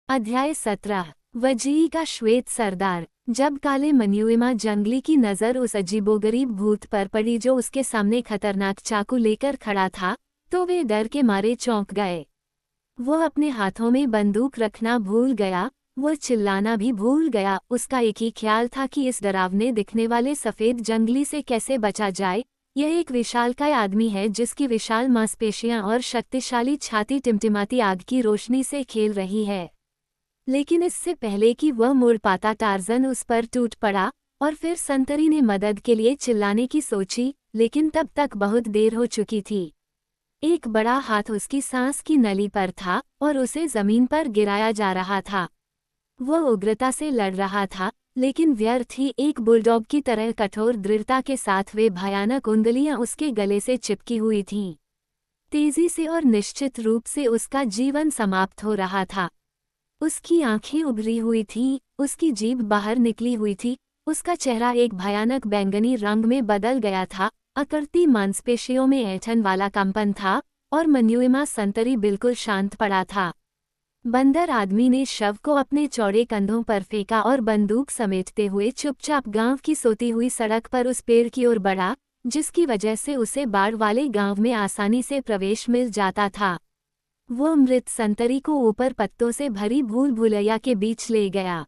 अध्याय 17। वजीही का श्वेत सरदार। जब काले मन्युइमा जंगली की नजर उस अजीबोगरीब भूत पर पड़ी जो उसके सामने खतरनाक चाकू लेकर खड़ा था, तो वे डर के मारे चौंक गए। वो अपने हाथों में बंदूक रखना भूल गया, वो चिल्लाना भी भूल गया। उसका एक ही ख्याल था कि इस डरावने दिखने वाले सफेद जंगली से कैसे बचा जाए। यह एक विशालकाय आदमी है जिसकी विशाल मांसपेशियां और शक्तिशाली छाती टिमटिमाती आग की रोशनी से खेल रही है। लेकिन इससे पहले कि वह मुड़ पाता, टार्ज़न उस पर टूट पड़ा, और फिर संतरी ने मदद के लिए चिल्लाने की सोची, लेकिन तब तक बहुत देर हो चुकी थी। एक बड़ा हाथ उसकी सांस की नली पर था और उसे जमीन पर गिराया जा रहा था। वह उग्रता से लड़ रहा था, लेकिन व्यर्थ ही। एक बुलडॉग की तरह कठोर दृढ़ता के साथ वे भयानक उंगलियां उसके गले से चिपकी हुई थीं। तेजी से और निश्चित रूप से उसका जीवन समाप्त हो रहा था। उसकी आंखें उभरी हुई थीं, उसकी जीभ बाहर निकली हुई थी, उसका चेहरा एक भयानक बैंगनी रंग में बदल गया था, अकड़ती मांसपेशियों में ऐंठन वाला कंपन था, और मन्युइमा संतरी बिल्कुल शांत पड़ा था। बंदर आदमी ने शव को अपने चौड़े कंधों पर फेंका और बंदूक समेटते हुए चुपचाप गांव की सोती हुई सड़क पर उस पेड़ की ओर बढ़ा, जिसकी वजह से उसे बाढ़ वाले गांव में आसानी से प्रवेश मिल जाता था। वो मृत संतरी को ऊपर पत्तों से भरी भूल भुलैया के बीच ले गया।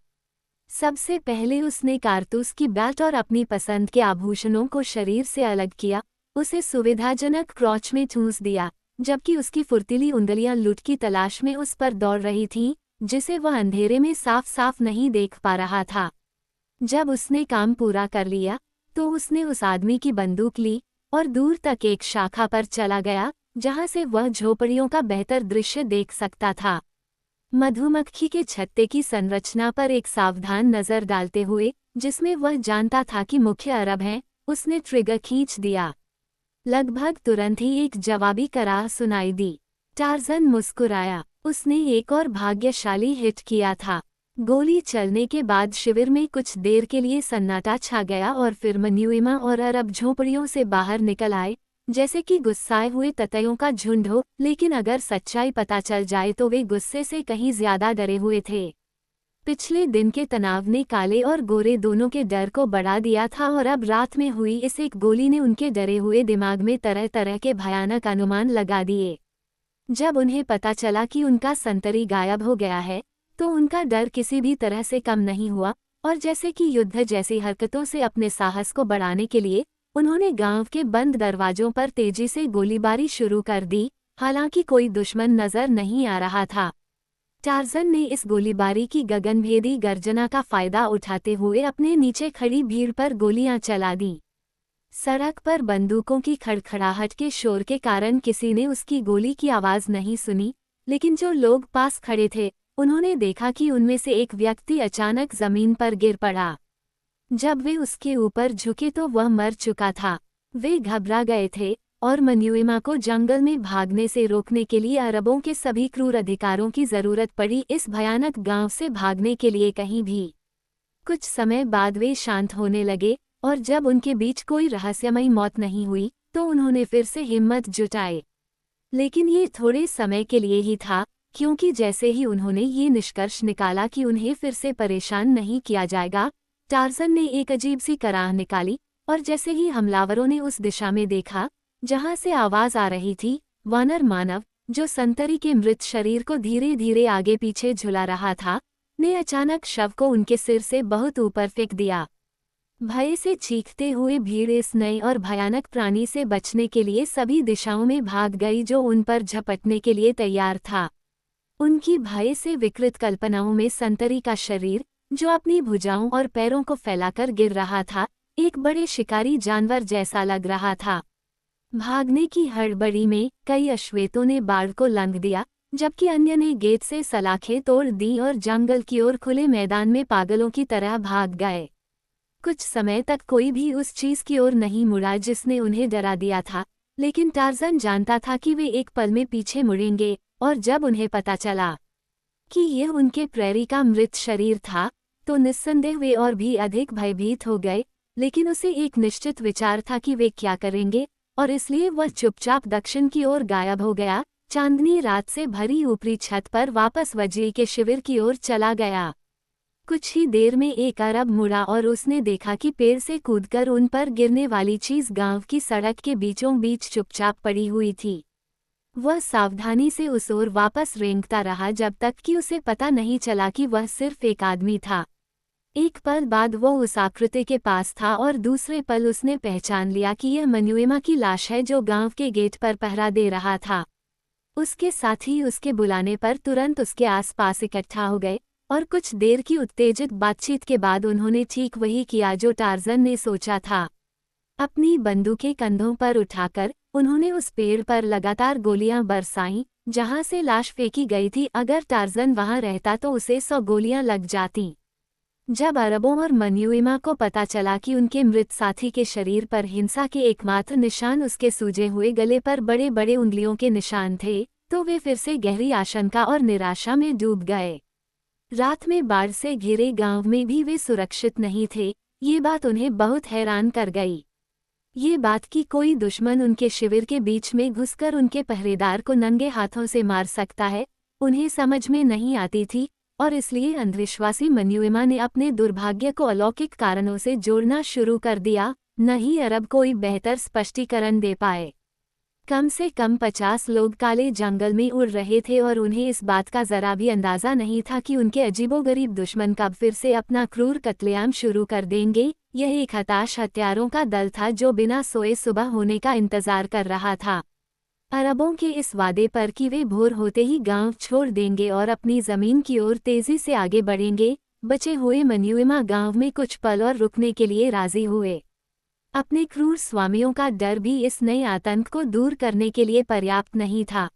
सबसे पहले उसने कारतूस की बैट और अपनी पसंद के आभूषणों को शरीर से अलग किया, उसे सुविधाजनक क्रॉच में ठूंस दिया, जबकि उसकी फुर्तीली उंगलियां लूट की तलाश में उस पर दौड़ रही थीं, जिसे वह अंधेरे में साफ साफ नहीं देख पा रहा था। जब उसने काम पूरा कर लिया, तो उसने उस आदमी की बंदूक ली और दूर तक एक शाखा पर चला गया, जहां से वह झोपड़ियों का बेहतर दृश्य देख सकता था। मधुमक्खी के छत्ते की संरचना पर एक सावधान नजर डालते हुए, जिसमें वह जानता था कि मुख्य अरब हैं, उसने ट्रिगर खींच दिया। लगभग तुरंत ही एक जवाबी कराह सुनाई दी। टार्ज़न मुस्कुराया। उसने एक और भाग्यशाली हिट किया था। गोली चलने के बाद शिविर में कुछ देर के लिए सन्नाटा छा गया और फिर मन्युइमा और अरब झोपड़ियों से बाहर निकल आए, जैसे कि गुस्साए हुए ततैयों का झुंड हो, लेकिन अगर सच्चाई पता चल जाए तो वे गुस्से से कहीं ज्यादा डरे हुए थे। पिछले दिन के तनाव ने काले और गोरे दोनों के डर को बढ़ा दिया था, और अब रात में हुई इस एक गोली ने उनके डरे हुए दिमाग में तरह तरह के भयानक अनुमान लगा दिए। जब उन्हें पता चला कि उनका संतरी गायब हो गया है, तो उनका डर किसी भी तरह से कम नहीं हुआ, और जैसे कि युद्ध जैसी हरकतों से अपने साहस को बढ़ाने के लिए उन्होंने गांव के बंद दरवाजों पर तेजी से गोलीबारी शुरू कर दी, हालांकि कोई दुश्मन नजर नहीं आ रहा था। टार्ज़न ने इस गोलीबारी की गगनभेदी गर्जना का फायदा उठाते हुए अपने नीचे खड़ी भीड़ पर गोलियां चला दी। सड़क पर बंदूकों की खड़खड़ाहट के शोर के कारण किसी ने उसकी गोली की आवाज नहीं सुनी, लेकिन जो लोग पास खड़े थे, उन्होंने देखा कि उनमें से एक व्यक्ति अचानक जमीन पर गिर पड़ा। जब वे उसके ऊपर झुके तो वह मर चुका था। वे घबरा गए थे, और मन्युइमा को जंगल में भागने से रोकने के लिए अरबों के सभी क्रूर अधिकारों की जरूरत पड़ी, इस भयानक गांव से भागने के लिए कहीं भी। कुछ समय बाद वे शांत होने लगे, और जब उनके बीच कोई रहस्यमयी मौत नहीं हुई, तो उन्होंने फिर से हिम्मत जुटाई। लेकिन ये थोड़े समय के लिए ही था, क्योंकि जैसे ही उन्होंने ये निष्कर्ष निकाला कि उन्हें फिर से परेशान नहीं किया जाएगा, टार्ज़न ने एक अजीब सी कराह निकाली, और जैसे ही हमलावरों ने उस दिशा में देखा जहां से आवाज आ रही थी, वानर मानव, जो संतरी के मृत शरीर को धीरे धीरे आगे पीछे झुला रहा था, ने अचानक शव को उनके सिर से बहुत ऊपर फेंक दिया। भय से चीखते हुए भीड़ इस नए और भयानक प्राणी से बचने के लिए सभी दिशाओं में भाग गई जो उन पर झपटने के लिए तैयार था। उनकी भय से विकृत कल्पनाओं में संतरी का शरीर, जो अपनी भुजाओं और पैरों को फैलाकर गिर रहा था, एक बड़े शिकारी जानवर जैसा लग रहा था। भागने की हड़बड़ी में कई अश्वेतों ने बाढ़ को लंघ दिया, जबकि अन्य ने गेट से सलाखें तोड़ दी और जंगल की ओर खुले मैदान में पागलों की तरह भाग गए। कुछ समय तक कोई भी उस चीज की ओर नहीं मुड़ा जिसने उन्हें डरा दिया था, लेकिन टार्ज़न जानता था कि वे एक पल में पीछे मुड़ेंगे, और जब उन्हें पता चला कि यह उनके प्रेरी का मृत शरीर था, तो निस्संदेह वे और भी अधिक भयभीत हो गए। लेकिन उसे एक निश्चित विचार था कि वे क्या करेंगे, और इसलिए वह चुपचाप दक्षिण की ओर गायब हो गया, चांदनी रात से भरी ऊपरी छत पर वापस वजी के शिविर की ओर चला गया। कुछ ही देर में एक अरब मुड़ा और उसने देखा कि पेड़ से कूदकर उन पर गिरने वाली चीज गांव की सड़क के बीचों बीच चुपचाप पड़ी हुई थी। वह सावधानी से उस ओर वापस रेंगता रहा जब तक कि उसे पता नहीं चला कि वह सिर्फ एक आदमी था। एक पल बाद वो उस आकृति के पास था और दूसरे पल उसने पहचान लिया कि यह मनुएमा की लाश है जो गांव के गेट पर पहरा दे रहा था। उसके साथी उसके बुलाने पर तुरंत उसके आसपास इकट्ठा हो गए और कुछ देर की उत्तेजित बातचीत के बाद उन्होंने ठीक वही किया जो टार्ज़न ने सोचा था। अपनी बंदूकें कंधों पर उठाकर उन्होंने उस पेड़ पर लगातार गोलियां बरसाईं जहां से लाश फेंकी गई थी। अगर टार्ज़न वहां रहता तो उसे 100 गोलियां लग जातीं। जब अरबों और मनुएमा को पता चला कि उनके मृत साथी के शरीर पर हिंसा के एकमात्र निशान उसके सूजे हुए गले पर बड़े बड़े उंगलियों के निशान थे, तो वे फिर से गहरी आशंका और निराशा में डूब गए। रात में बाढ़ से घिरे गांव में भी वे सुरक्षित नहीं थे। ये बात उन्हें बहुत हैरान कर गई। ये बात कि कोई दुश्मन उनके शिविर के बीच में घुसकर उनके पहरेदार को नंगे हाथों से मार सकता है, उन्हें समझ में नहीं आती थी और इसलिए अंधविश्वासी मनुएमा ने अपने दुर्भाग्य को अलौकिक कारणों से जोड़ना शुरू कर दिया। न ही अरब कोई बेहतर स्पष्टीकरण दे पाए। कम से कम 50 लोग काले जंगल में उड़ रहे थे और उन्हें इस बात का जरा भी अंदाजा नहीं था कि उनके अजीबोगरीब दुश्मन कब फिर से अपना क्रूर कत्लेआम शुरू कर देंगे। यह एक हताश हत्यारों का दल था जो बिना सोए सुबह होने का इंतजार कर रहा था। अरबों के इस वादे पर कि वे भोर होते ही गांव छोड़ देंगे और अपनी जमीन की ओर तेजी से आगे बढ़ेंगे, बचे हुए मनुएमा गांव में कुछ पल और रुकने के लिए राजी हुए। अपने क्रूर स्वामियों का डर भी इस नए आतंक को दूर करने के लिए पर्याप्त नहीं था।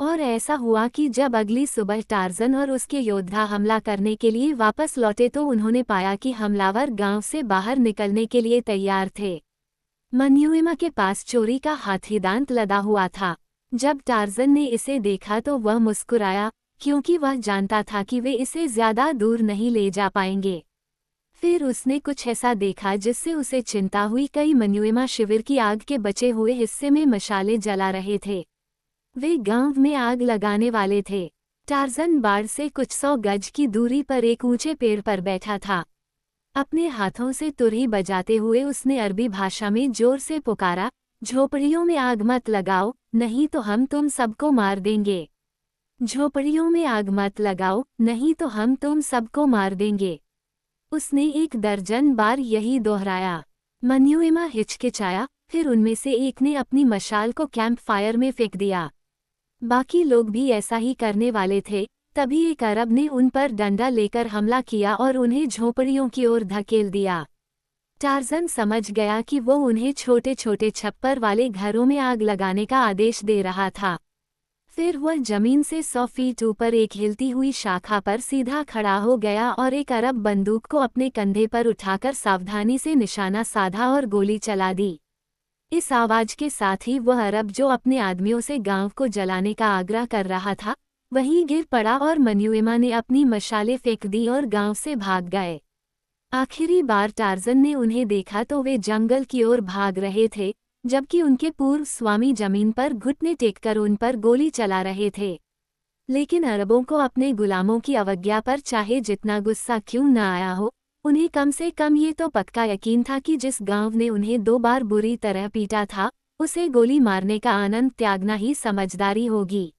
और ऐसा हुआ कि जब अगली सुबह टार्ज़न और उसके योद्धा हमला करने के लिए वापस लौटे तो उन्होंने पाया कि हमलावर गांव से बाहर निकलने के लिए तैयार थे। मनुएमा के पास चोरी का हाथीदांत लदा हुआ था। जब टार्ज़न ने इसे देखा तो वह मुस्कुराया, क्योंकि वह जानता था कि वे इसे ज्यादा दूर नहीं ले जा पाएंगे। फिर उसने कुछ ऐसा देखा जिससे उसे चिंता हुई। कई मनुएमा शिविर की आग के बचे हुए हिस्से में मशाले जला रहे थे। वे गांव में आग लगाने वाले थे। टार्ज़न बाढ़ से कुछ 100 गज की दूरी पर एक ऊंचे पेड़ पर बैठा था। अपने हाथों से तुरही बजाते हुए उसने अरबी भाषा में जोर से पुकारा, झोपड़ियों में आग मत लगाओ, नहीं तो हम तुम सबको मार देंगे। झोपड़ियों में आग मत लगाओ, नहीं तो हम तुम सबको मार देंगे। उसने 1 दर्जन बार यही दोहराया। मनुएमा हिचकिचाया, फिर उनमें से एक ने अपनी मशाल को कैंप फायर में फेंक दिया। बाकी लोग भी ऐसा ही करने वाले थे। तभी एक अरब ने उन पर डंडा लेकर हमला किया और उन्हें झोपड़ियों की ओर धकेल दिया। टार्ज़न समझ गया कि वो उन्हें छोटे छोटे छप्पर वाले घरों में आग लगाने का आदेश दे रहा था। फिर वह जमीन से 100 फीट ऊपर एक हिलती हुई शाखा पर सीधा खड़ा हो गया और एक अरब बंदूक को अपने कंधे पर उठाकर सावधानी से निशाना साधा और गोली चला दी। इस आवाज के साथ ही वह अरब जो अपने आदमियों से गांव को जलाने का आग्रह कर रहा था, वहीं गिर पड़ा और मनुएमा ने अपनी मशालें फेंक दी और गांव से भाग गए। आखिरी बार टार्ज़न ने उन्हें देखा तो वे जंगल की ओर भाग रहे थे, जबकि उनके पूर्व स्वामी जमीन पर घुटने टेककर उन पर गोली चला रहे थे। लेकिन अरबों को अपने गुलामों की अवज्ञा पर चाहे जितना गुस्सा क्यों न आया हो, उन्हें कम से कम ये तो पक्का यकीन था कि जिस गांव ने उन्हें 2 बार बुरी तरह पीटा था, उसे गोली मारने का आनंद त्यागना ही समझदारी होगी।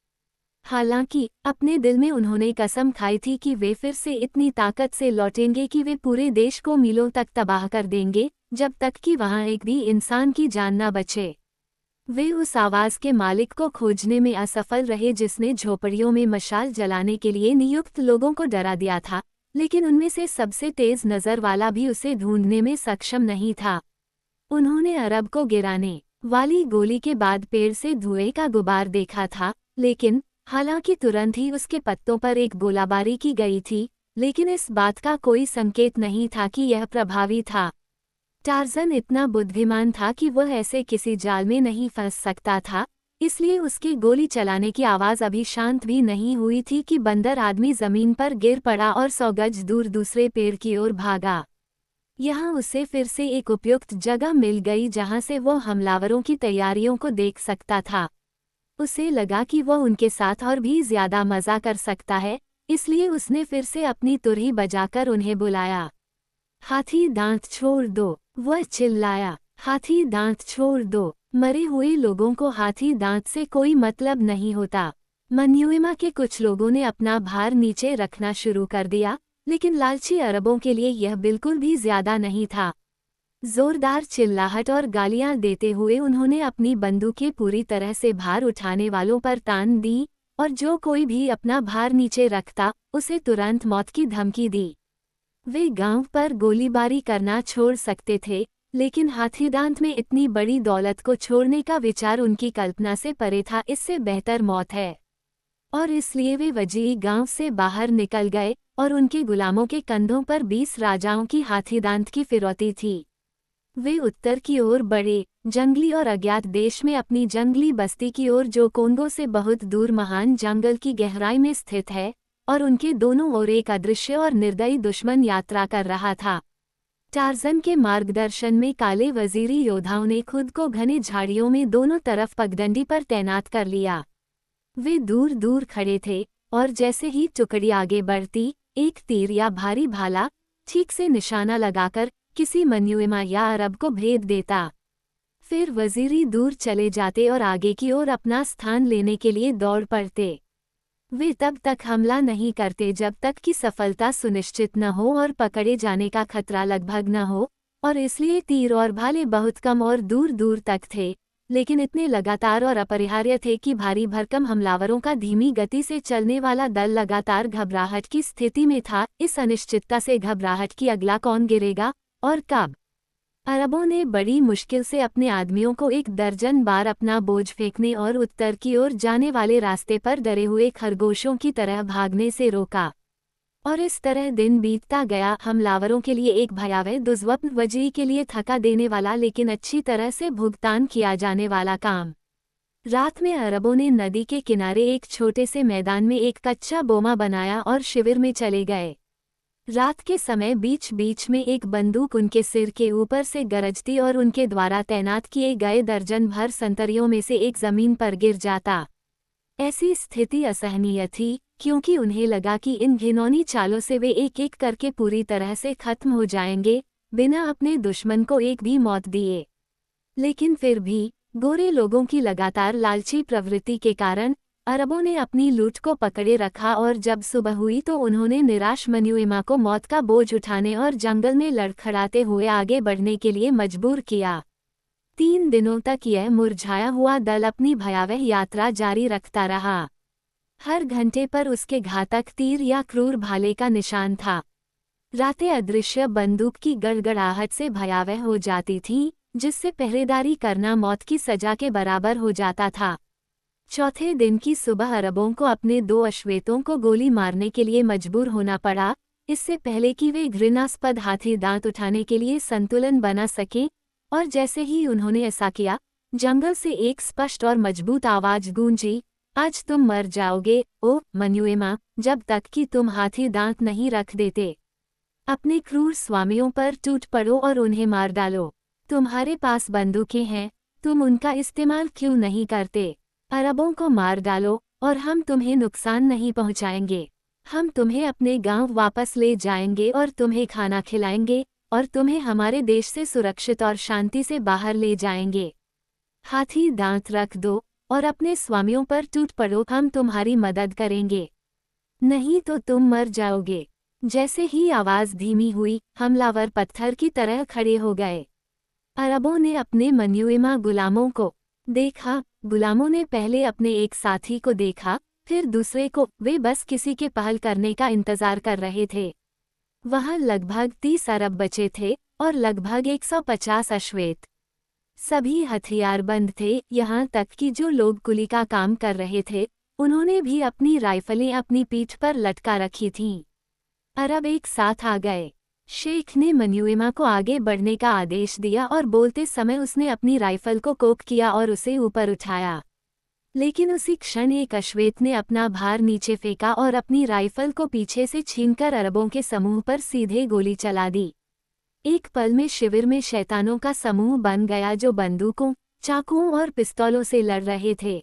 हालांकि अपने दिल में उन्होंने कसम खाई थी कि वे फिर से इतनी ताकत से लौटेंगे कि वे पूरे देश को मीलों तक तबाह कर देंगे, जब तक कि वहां एक भी इंसान की जान न बचे। वे उस आवाज के मालिक को खोजने में असफल रहे जिसने झोपड़ियों में मशाल जलाने के लिए नियुक्त लोगों को डरा दिया था, लेकिन उनमें से सबसे तेज नजर वाला भी उसे ढूंढने में सक्षम नहीं था। उन्होंने अरब को गिराने वाली गोली के बाद पेड़ से धुएं का गुबार देखा था, लेकिन हालांकि तुरंत ही उसके पत्तों पर एक गोलाबारी की गई थी, लेकिन इस बात का कोई संकेत नहीं था कि यह प्रभावी था। टार्ज़न इतना बुद्धिमान था कि वह ऐसे किसी जाल में नहीं फंस सकता था, इसलिए उसके गोली चलाने की आवाज़ अभी शांत भी नहीं हुई थी कि बंदर आदमी जमीन पर गिर पड़ा और 100 गज दूर दूसरे पेड़ की ओर भागा। यहाँ उसे फिर से एक उपयुक्त जगह मिल गई जहाँ से वो हमलावरों की तैयारियों को देख सकता था। उसे लगा कि वह उनके साथ और भी ज्यादा मजा कर सकता है, इसलिए उसने फिर से अपनी तुरही बजाकर उन्हें बुलाया। हाथी दांत छोड़ दो, वह चिल्लाया। हाथी दांत छोड़ दो। मरे हुए लोगों को हाथी दांत से कोई मतलब नहीं होता। मन्युइमा के कुछ लोगों ने अपना भार नीचे रखना शुरू कर दिया, लेकिन लालची अरबों के लिए यह बिल्कुल भी ज्यादा नहीं था। जोरदार चिल्लाहट और गालियां देते हुए उन्होंने अपनी बंदूकें पूरी तरह से भार उठाने वालों पर तान दी और जो कोई भी अपना भार नीचे रखता उसे तुरंत मौत की धमकी दी। वे गांव पर गोलीबारी करना छोड़ सकते थे, लेकिन हाथीदांत में इतनी बड़ी दौलत को छोड़ने का विचार उनकी कल्पना से परे था। इससे बेहतर मौत है। और इसलिए वे वजीरी गांव से बाहर निकल गए और उनके गुलामों के कंधों पर 20 राजाओं की हाथीदांत की फिरौती थी। वे उत्तर की ओर बढ़े, जंगली और अज्ञात देश में अपनी जंगली बस्ती की ओर जो कोंगो से बहुत दूर महान जंगल की गहराई में स्थित है, और उनके दोनों ओर एक अदृश्य और निर्दयी दुश्मन यात्रा कर रहा था। टार्जन के मार्गदर्शन में काले वजीरी योद्धाओं ने खुद को घने झाड़ियों में दोनों तरफ पगडंडी पर तैनात कर लिया। वे दूर दूर खड़े थे और जैसे ही टुकड़ी आगे बढ़ती, एक तीर या भारी भाला ठीक से निशाना लगाकर किसी मन्युइमा या अरब को भेद देता। फिर वजीरी दूर चले जाते और आगे की ओर अपना स्थान लेने के लिए दौड़ पड़ते। वे तब तक हमला नहीं करते जब तक कि सफलता सुनिश्चित न हो और पकड़े जाने का खतरा लगभग न हो, और इसलिए तीर और भाले बहुत कम और दूर दूर तक थे, लेकिन इतने लगातार और अपरिहार्य थे कि भारी भरकम हमलावरों का धीमी गति से चलने वाला दल लगातार घबराहट की स्थिति में था, इस अनिश्चितता से घबराहट की अगला कौन गिरेगा और कब। अरबों ने बड़ी मुश्किल से अपने आदमियों को 1 दर्जन बार अपना बोझ फेंकने और उत्तर की ओर जाने वाले रास्ते पर डरे हुए खरगोशों की तरह भागने से रोका। और इस तरह दिन बीतता गया, हमलावरों के लिए एक भयावह दुर्स्वप्न, वजीरी के लिए थका देने वाला लेकिन अच्छी तरह से भुगतान किया जाने वाला काम। रात में अरबों ने नदी के किनारे एक छोटे से मैदान में एक कच्चा बोमा बनाया और शिविर में चले गए। रात के समय बीच बीच में एक बंदूक उनके सिर के ऊपर से गरजती और उनके द्वारा तैनात किए गए दर्जन भर संतरियों में से एक जमीन पर गिर जाता। ऐसी स्थिति असहनीय थी, क्योंकि उन्हें लगा कि इन घिनौनी चालों से वे एक एक करके पूरी तरह से खत्म हो जाएंगे, बिना अपने दुश्मन को एक भी मौत दिए। लेकिन फिर भी गोरे लोगों की लगातार लालची प्रवृत्ति के कारण अरबों ने अपनी लूट को पकड़े रखा, और जब सुबह हुई तो उन्होंने निराश मन्युइमा को मौत का बोझ उठाने और जंगल में लड़खड़ाते हुए आगे बढ़ने के लिए मजबूर किया। 3 दिनों तक यह मुरझाया हुआ दल अपनी भयावह यात्रा जारी रखता रहा। हर घंटे पर उसके घातक तीर या क्रूर भाले का निशान था। रातें अदृश्य बंदूक की गड़गड़ाहट से भयावह हो जाती थीं, जिससे पहरेदारी करना मौत की सजा के बराबर हो जाता था। चौथे दिन की सुबह अरबों को अपने 2 अश्वेतों को गोली मारने के लिए मजबूर होना पड़ा, इससे पहले कि वे घृणास्पद हाथी दांत उठाने के लिए संतुलन बना सकें। और जैसे ही उन्होंने ऐसा किया, जंगल से एक स्पष्ट और मजबूत आवाज गूंजी, आज तुम मर जाओगे, ओ मन्युइमा, जब तक कि तुम हाथी दांत नहीं रख देते। अपने क्रूर स्वामियों पर टूट पड़ो और उन्हें मार डालो। तुम्हारे पास बंदूकें हैं, तुम उनका इस्तेमाल क्यों नहीं करते? अरबों को मार डालो और हम तुम्हें नुकसान नहीं पहुंचाएंगे। हम तुम्हें अपने गांव वापस ले जाएंगे और तुम्हें खाना खिलाएंगे और तुम्हें हमारे देश से सुरक्षित और शांति से बाहर ले जाएंगे। हाथी दांत रख दो और अपने स्वामियों पर टूट पड़ो, हम तुम्हारी मदद करेंगे, नहीं तो तुम मर जाओगे। जैसे ही आवाज धीमी हुई, हमलावर पत्थर की तरह खड़े हो गए। अरबों ने अपने मन्युइमा गुलामों को देखा। गुलामों ने पहले अपने एक साथी को देखा, फिर दूसरे को। वे बस किसी के पहल करने का इंतजार कर रहे थे। वहां लगभग 30 अरब बचे थे और लगभग 150 अश्वेत। सभी हथियारबंद थे, यहाँ तक कि जो लोग कुली का काम कर रहे थे उन्होंने भी अपनी राइफलें अपनी पीठ पर लटका रखी थीं। अरब एक साथ आ गए। शेख ने मन्युइमा को आगे बढ़ने का आदेश दिया और बोलते समय उसने अपनी राइफल को कोक किया और उसे ऊपर उठाया। लेकिन उसी क्षण एक अश्वेत ने अपना भार नीचे फेंका और अपनी राइफल को पीछे से छीनकर अरबों के समूह पर सीधे गोली चला दी। एक पल में शिविर में शैतानों का समूह बन गया जो बंदूकों, चाकुओं और पिस्तौलों से लड़ रहे थे।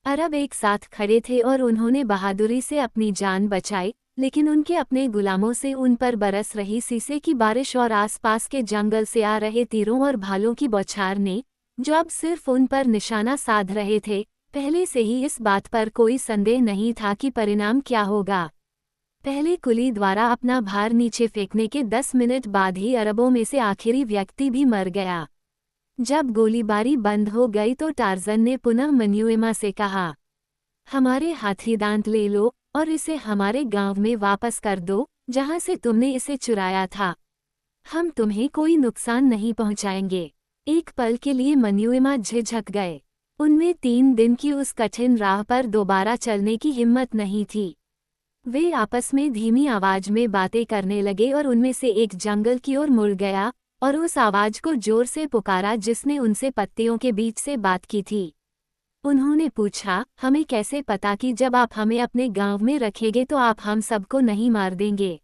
अरब एक साथ खड़े थे और उन्होंने बहादुरी से अपनी जान बचाई, लेकिन उनके अपने गुलामों से उन पर बरस रही शीशे की बारिश और आसपास के जंगल से आ रहे तीरों और भालों की बौछार ने, जो अब सिर्फ उन पर निशाना साध रहे थे, पहले से ही इस बात पर कोई संदेह नहीं था कि परिणाम क्या होगा। पहले कुली द्वारा अपना भार नीचे फेंकने के 10 मिनट बाद ही अरबों में से आखिरी व्यक्ति भी मर गया। जब गोलीबारी बंद हो गई तो टार्जन ने पुनः मन्युएमा से कहा, हमारे हाथी दांत ले लो और इसे हमारे गांव में वापस कर दो, जहां से तुमने इसे चुराया था। हम तुम्हें कोई नुकसान नहीं पहुंचाएंगे। एक पल के लिए मन्युएमा झिझक गए। उनमें 3 दिन की उस कठिन राह पर दोबारा चलने की हिम्मत नहीं थी। वे आपस में धीमी आवाज में बातें करने लगे और उनमें से एक जंगल की ओर मुड़ गया और उस आवाज को जोर से पुकारा जिसने उनसे पत्तियों के बीच से बात की थी। उन्होंने पूछा, हमें कैसे पता कि जब आप हमें अपने गांव में रखेंगे तो आप हम सबको नहीं मार देंगे?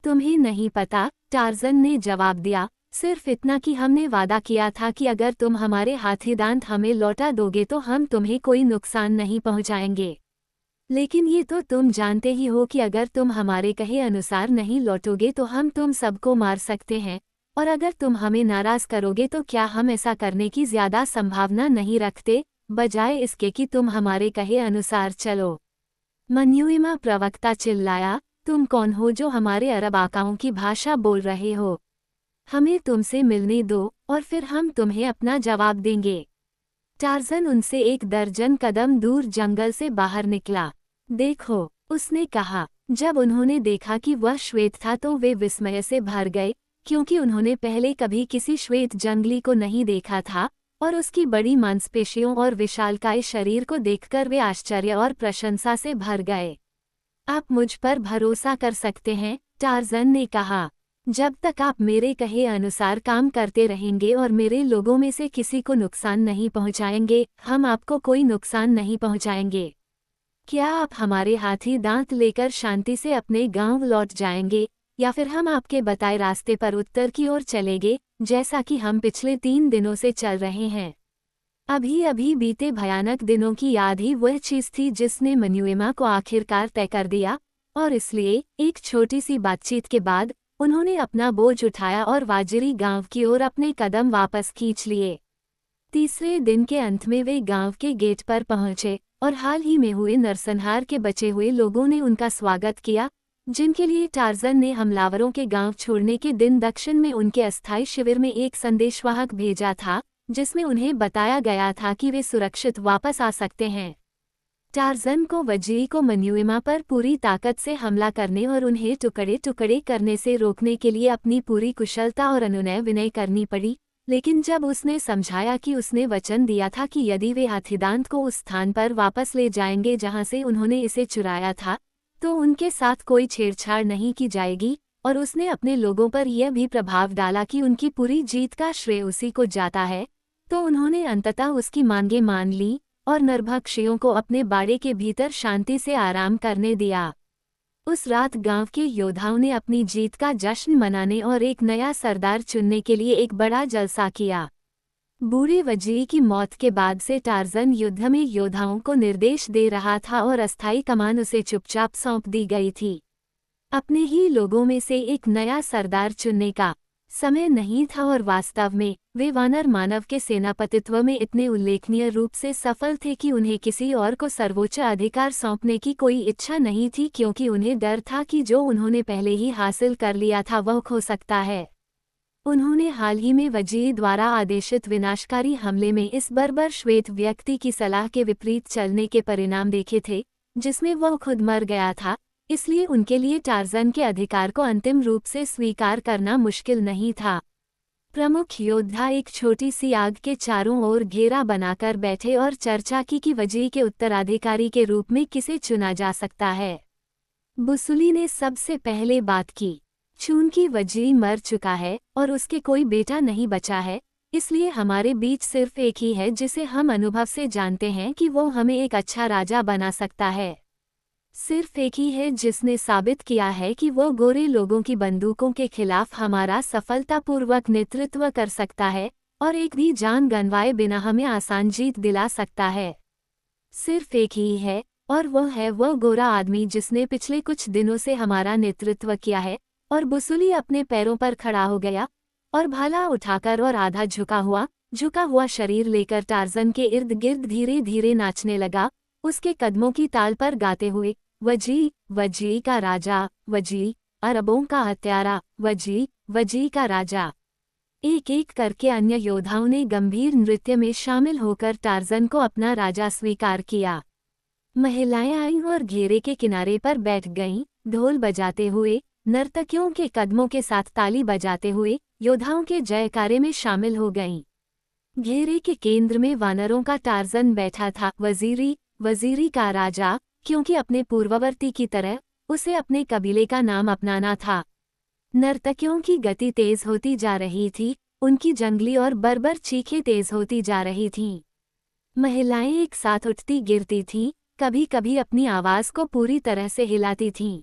तुम्हें नहीं पता, टार्जन ने जवाब दिया, सिर्फ इतना कि हमने वादा किया था कि अगर तुम हमारे हाथी दांत हमें लौटा दोगे तो हम तुम्हें कोई नुकसान नहीं पहुंचाएंगे। लेकिन ये तो तुम जानते ही हो कि अगर तुम हमारे कहे अनुसार नहीं लौटोगे तो हम तुम सबको मार सकते हैं, और अगर तुम हमें नाराज करोगे तो क्या हम ऐसा करने की ज्यादा संभावना नहीं रखते, बजाय इसके कि तुम हमारे कहे अनुसार चलो? मन्युएमा प्रवक्ता चिल्लाया, तुम कौन हो जो हमारे अरब आकाओं की भाषा बोल रहे हो? हमें तुमसे मिलने दो और फिर हम तुम्हें अपना जवाब देंगे। टार्जन उनसे 1 दर्जन कदम दूर जंगल से बाहर निकला। देखो, उसने कहा। जब उन्होंने देखा कि वह श्वेत था तो वे विस्मय से भर गए, क्योंकि उन्होंने पहले कभी किसी श्वेत जंगली को नहीं देखा था, और उसकी बड़ी मांसपेशियों और विशालकाय शरीर को देखकर वे आश्चर्य और प्रशंसा से भर गए। आप मुझ पर भरोसा कर सकते हैं, टार्जन ने कहा। जब तक आप मेरे कहे अनुसार काम करते रहेंगे और मेरे लोगों में से किसी को नुकसान नहीं पहुंचाएंगे, हम आपको कोई नुकसान नहीं पहुंचाएंगे। क्या आप हमारे हाथी दांत लेकर शांति से अपने गांव लौट जाएंगे, या फिर हम आपके बताए रास्ते पर उत्तर की ओर चलेंगे, जैसा कि हम पिछले 3 दिनों से चल रहे हैं? अभी अभी बीते भयानक दिनों की याद ही वह चीज थी जिसने मन्युएमा को आखिरकार तय कर दिया, और इसलिए एक छोटी सी बातचीत के बाद उन्होंने अपना बोझ उठाया और वाजिरी गांव की ओर अपने कदम वापस खींच लिए। तीसरे दिन के अंत में वे गांव के गेट पर पहुंचे, और हाल ही में हुए नरसंहार के बचे हुए लोगों ने उनका स्वागत किया, जिनके लिए टार्जन ने हमलावरों के गांव छोड़ने के दिन दक्षिण में उनके अस्थायी शिविर में एक संदेशवाहक भेजा था, जिसमें उन्हें बताया गया था कि वे सुरक्षित वापस आ सकते हैं। टार्जन को वजीरी को मन्युएमा पर पूरी ताकत से हमला करने और उन्हें टुकड़े टुकड़े करने से रोकने के लिए अपनी पूरी कुशलता और अनुनय विनय करनी पड़ी, लेकिन जब उसने समझाया कि उसने वचन दिया था कि यदि वे हाथीदांत को उस स्थान पर वापस ले जाएंगे जहां से उन्होंने इसे चुराया था, तो उनके साथ कोई छेड़छाड़ नहीं की जाएगी, और उसने अपने लोगों पर यह भी प्रभाव डाला कि उनकी पूरी जीत का श्रेय उसी को जाता है, तो उन्होंने अंततः उसकी मांगें मान ली और नरभक्षियों को अपने बाड़े के भीतर शांति से आराम करने दिया। उस रात गांव के योद्धाओं ने अपनी जीत का जश्न मनाने और एक नया सरदार चुनने के लिए एक बड़ा जलसा किया। बूढ़े वजीरी की मौत के बाद से टार्जन युद्ध में योद्धाओं को निर्देश दे रहा था और अस्थायी कमान उसे चुपचाप सौंप दी गई थी। अपने ही लोगों में से एक नया सरदार चुनने का समय नहीं था, और वास्तव में वे वानर मानव के सेनापतित्व में इतने उल्लेखनीय रूप से सफल थे कि उन्हें किसी और को सर्वोच्च अधिकार सौंपने की कोई इच्छा नहीं थी, क्योंकि उन्हें डर था कि जो उन्होंने पहले ही हासिल कर लिया था वह खो सकता है। उन्होंने हाल ही में वजीरी द्वारा आदेशित विनाशकारी हमले में इस बर्बर श्वेत व्यक्ति की सलाह के विपरीत चलने के परिणाम देखे थे, जिसमें वह खुद मर गया था, इसलिए उनके लिए टार्जन के अधिकार को अंतिम रूप से स्वीकार करना मुश्किल नहीं था। प्रमुख योद्धा एक छोटी सी आग के चारों ओर घेरा बनाकर बैठे और चर्चा की कि वजीरी के उत्तराधिकारी के रूप में किसे चुना जा सकता है। बुसुली ने सबसे पहले बात की। चूंकि वजीरी मर चुका है और उसके कोई बेटा नहीं बचा है, इसलिए हमारे बीच सिर्फ एक ही है जिसे हम अनुभव से जानते हैं कि वो हमें एक अच्छा राजा बना सकता है। सिर्फ एक ही है जिसने साबित किया है कि वो गोरे लोगों की बंदूकों के खिलाफ हमारा सफलतापूर्वक नेतृत्व कर सकता है और एक भी जान गंवाए बिना हमें आसान जीत दिला सकता है। सिर्फ एक ही है, और वह है वह गोरा आदमी जिसने पिछले कुछ दिनों से हमारा नेतृत्व किया है। और बुसुली अपने पैरों पर खड़ा हो गया और भाला उठाकर और आधा झुका हुआ शरीर लेकर टार्जन के इर्द गिर्द धीरे धीरे नाचने लगा, उसके कदमों की ताल पर गाते हुए, वजी वजी का राजा, वजी अरबों का हत्यारा, वजी वजी का राजा। एक एक करके अन्य योद्धाओं ने गंभीर नृत्य में शामिल होकर टार्जन को अपना राजा स्वीकार किया। महिलाएं आईं और घेरे के किनारे पर बैठ गईं, ढोल बजाते हुए, नर्तकियों के कदमों के साथ ताली बजाते हुए योद्धाओं के जयकारे में शामिल हो गईं। घेरे के केंद्र में वानरों का टार्जन बैठा था, वजीरी का राजा, क्योंकि अपने पूर्ववर्ती की तरह उसे अपने कबीले का नाम अपनाना था। नर्तकियों की गति तेज होती जा रही थी, उनकी जंगली और बर्बर चीखें तेज होती जा रही थीं। महिलाएं एक साथ उठती गिरती थीं, कभी कभी अपनी आवाज को पूरी तरह से हिलाती थीं।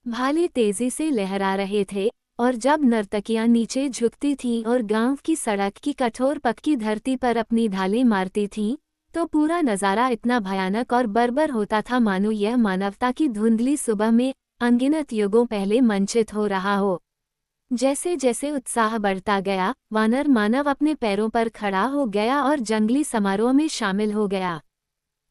भाले तेजी से लहरा रहे थे, और जब नर्तकियां नीचे झुकती थीं और गांव की सड़क की कठोर पक्की धरती पर अपनी ढालें मारती थीं, तो पूरा नज़ारा इतना भयानक और बर्बर होता था मानो यह मानवता की धुंधली सुबह में अनगिनत युगों पहले मंचित हो रहा हो। जैसे जैसे उत्साह बढ़ता गया, वानर मानव अपने पैरों पर खड़ा हो गया और जंगली समारोह में शामिल हो गया।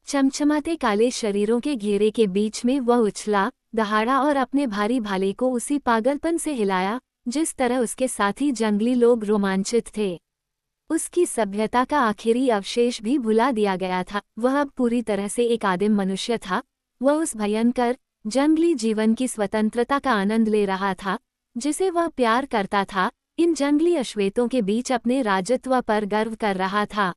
चमचमाते काले शरीरों के घेरे के बीच में वह उछला, दहाड़ा और अपने भारी भाले को उसी पागलपन से हिलाया जिस तरह उसके साथी जंगली लोग रोमांचित थे। उसकी सभ्यता का आखिरी अवशेष भी भुला दिया गया था, वह अब पूरी तरह से एक आदिम मनुष्य था। वह उस भयंकर जंगली जीवन की स्वतंत्रता का आनंद ले रहा था जिसे वह प्यार करता था, इन जंगली अश्वेतों के बीच अपने राजत्व पर गर्व कर रहा था।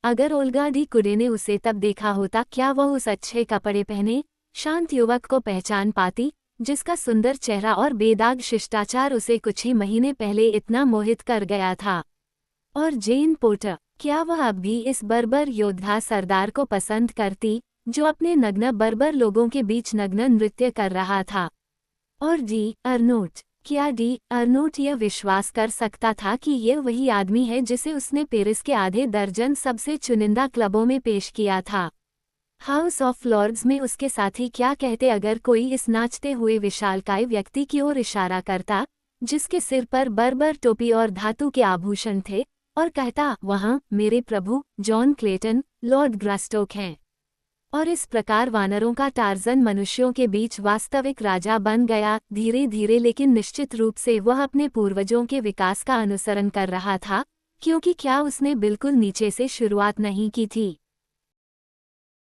अगर ओल्गा डी कुडे ने उसे तब देखा होता, क्या वह उस अच्छे कपड़े पहने शांत युवक को पहचान पाती, जिसका सुंदर चेहरा और बेदाग शिष्टाचार उसे कुछ ही महीने पहले इतना मोहित कर गया था? और जेन पोर्टर, क्या वह अब भी इस बर्बर योद्धा सरदार को पसंद करती जो अपने नग्न बर्बर लोगों के बीच नग्न नृत्य कर रहा था? और डी अर्नोट, क्या डी अर्नोट यह विश्वास कर सकता था कि यह वही आदमी है जिसे उसने पेरिस के आधे दर्जन सबसे चुनिंदा क्लबों में पेश किया था? हाउस ऑफ लॉर्ड्स में उसके साथी क्या कहते अगर कोई इस नाचते हुए विशालकाय व्यक्ति की ओर इशारा करता जिसके सिर पर बर्बर टोपी और धातु के आभूषण थे, और कहता, वहाँ मेरे प्रभु जॉन क्लेटन लॉर्ड ग्रास्टोक हैं। और इस प्रकार वानरों का टार्जन मनुष्यों के बीच वास्तविक राजा बन गया। धीरे धीरे लेकिन निश्चित रूप से वह अपने पूर्वजों के विकास का अनुसरण कर रहा था, क्योंकि क्या उसने बिल्कुल नीचे से शुरुआत नहीं की थी।